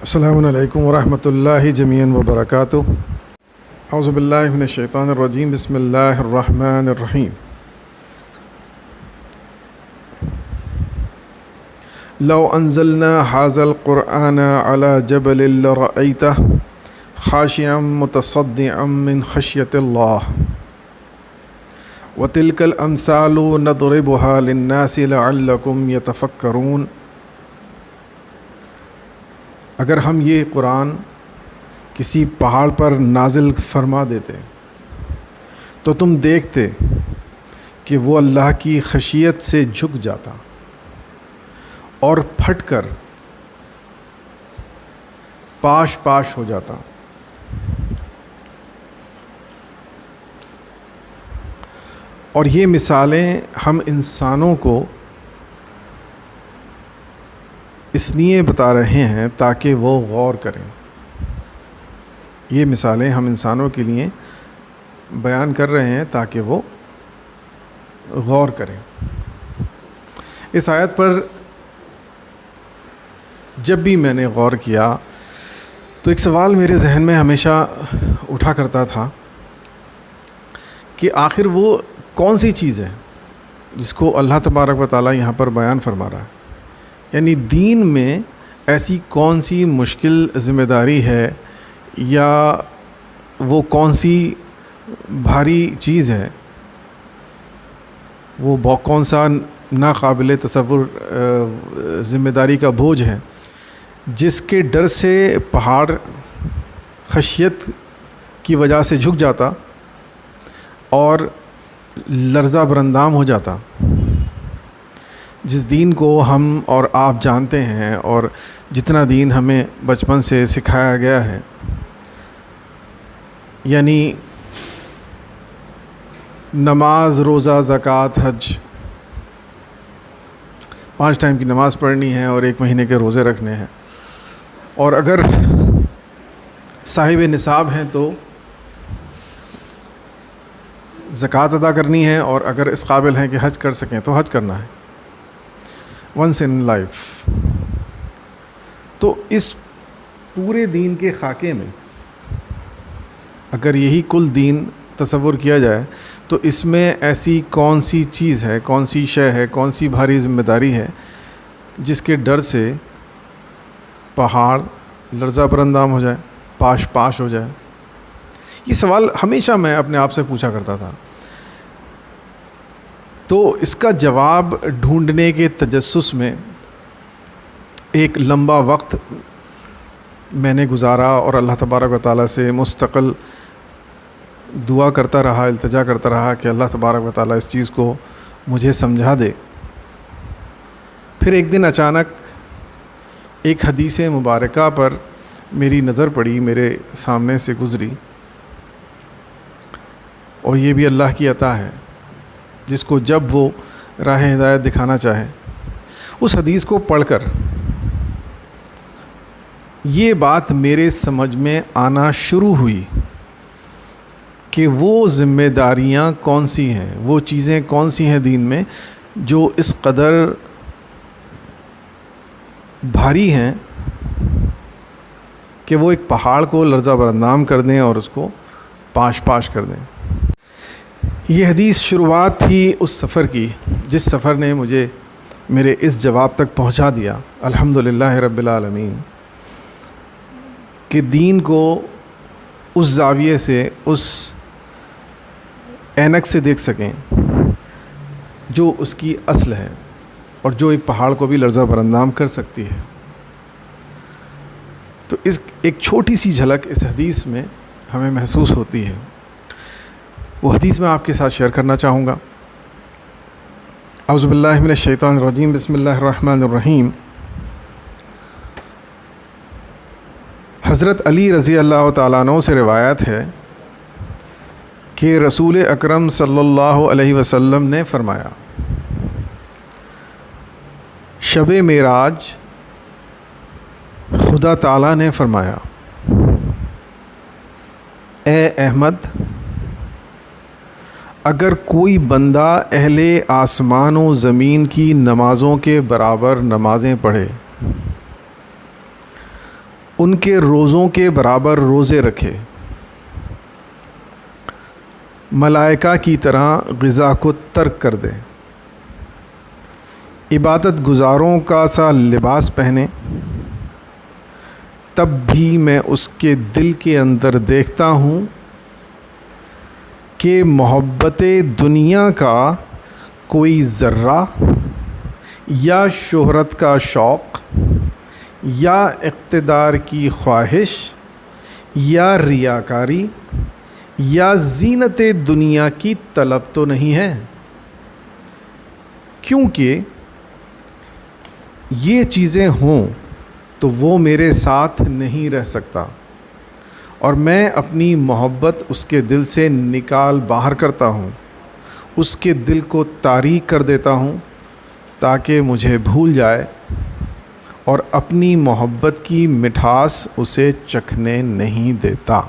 السلام علیکم ورحمۃ اللہ جمیعاً وبرکاتہ۔ اعوذ باللہ من الشیطان الرجیم، بسم اللہ الرحمن الرحیم۔ لو انزلنا هذا القرآن على جبل لرأيته خاشعا متصدعا من خشیۃ اللہ وتلك الامثال نضربها للناس لعلكم يتفکرون۔ اگر ہم یہ قرآن کسی پہاڑ پر نازل فرما دیتے تو تم دیکھتے کہ وہ اللہ کی خشیت سے جھک جاتا اور پھٹ کر پاش پاش ہو جاتا۔ اور یہ مثالیں ہم انسانوں کو اس لیے بتا رہے ہیں تاکہ وہ غور کریں۔ یہ مثالیں ہم انسانوں کے لیے بیان کر رہے ہیں تاکہ وہ غور کریں۔ اس آیت پر جب بھی میں نے غور کیا تو ایک سوال میرے ذہن میں ہمیشہ اٹھا کرتا تھا کہ آخر وہ کون سی چیز ہے جس کو اللہ تبارک و تعالیٰ یہاں پر بیان فرما رہا ہے۔ یعنی دین میں ایسی کون سی مشکل ذمہ داری ہے یا وہ کون سی بھاری چیز ہے، وہ کون سا ناقابل تصور ذمہ داری کا بوجھ ہے جس کے ڈر سے پہاڑ خشیت کی وجہ سے جھک جاتا اور لرزہ برندام ہو جاتا۔ جس دین کو ہم اور آپ جانتے ہیں اور جتنا دین ہمیں بچپن سے سکھایا گیا ہے، یعنی نماز، روزہ، زکوٰۃ، حج، 5 ٹائم کی نماز پڑھنی ہے اور 1 مہینے کے روزے رکھنے ہیں، اور اگر صاحب نصاب ہیں تو زکوٰۃ ادا کرنی ہے، اور اگر اس قابل ہیں کہ حج کر سکیں تو حج کرنا ہے ونس ان لائف۔ تو اس پورے دین کے خاکے میں اگر یہی کل دین تصور کیا جائے تو اس میں ایسی کون سی چیز ہے، کون سی شے ہے، کون سی بھاری ذمہ داری ہے جس کے ڈر سے پہاڑ لرزہ برندام ہو جائے، پاش پاش ہو جائے۔ یہ سوال ہمیشہ میں اپنے آپ سے پوچھا کرتا تھا۔ تو اس کا جواب ڈھونڈنے کے تجسس میں ایک لمبا وقت میں نے گزارا اور اللہ تبارک و تعالیٰ سے مستقل دعا کرتا رہا، التجا کرتا رہا کہ اللہ تبارک و تعالیٰ اس چیز کو مجھے سمجھا دے۔ پھر ایک دن اچانک ایک حدیث مبارکہ پر میری نظر پڑی، میرے سامنے سے گزری، اور یہ بھی اللہ کی عطا ہے جس کو جب وہ راہ ہدایت دکھانا چاہے۔ اس حدیث کو پڑھ کر یہ بات میرے سمجھ میں آنا شروع ہوئی کہ وہ ذمہ داریاں کون سی ہیں، وہ چیزیں کون سی ہیں دین میں جو اس قدر بھاری ہیں کہ وہ ایک پہاڑ کو لرزہ برندام کر دیں اور اس کو پاش پاش کر دیں۔ یہ حدیث شروعات تھی اس سفر کی جس سفر نے مجھے میرے اس جواب تک پہنچا دیا، الحمدللہ رب العالمین، کہ دین کو اس زاویے سے، اس اینک سے دیکھ سکیں جو اس کی اصل ہے اور جو ایک پہاڑ کو بھی لرزہ برندام کر سکتی ہے۔ تو اس ایک چھوٹی سی جھلک اس حدیث میں ہمیں محسوس ہوتی ہے۔ وہ حدیث میں آپ کے ساتھ شیئر کرنا چاہوں گا۔ اعوذ باللہ من الشیطان الرجیم، بسم اللہ الرحمن الرحیم۔ حضرت علی رضی اللہ تعالیٰ عنہ سے روایت ہے کہ رسول اکرم صلی اللہ علیہ وسلم نے فرمایا، شب معراج خدا تعالیٰ نے فرمایا، اے احمد، اگر کوئی بندہ اہل آسمان و زمین کی نمازوں کے برابر نمازیں پڑھے، ان کے روزوں کے برابر روزے رکھے، ملائکہ کی طرح غذا کو ترک کر دے، عبادت گزاروں کا سا لباس پہنے، تب بھی میں اس کے دل کے اندر دیکھتا ہوں کہ محبت دنیا کا کوئی ذرہ یا شہرت کا شوق یا اقتدار کی خواہش یا ریاکاری یا زینت دنیا کی طلب تو نہیں ہے، کیونکہ یہ چیزیں ہوں تو وہ میرے ساتھ نہیں رہ سکتا، اور میں اپنی محبت اس کے دل سے نکال باہر کرتا ہوں، اس کے دل کو تاریک کر دیتا ہوں تاکہ مجھے بھول جائے، اور اپنی محبت کی مٹھاس اسے چکھنے نہیں دیتا۔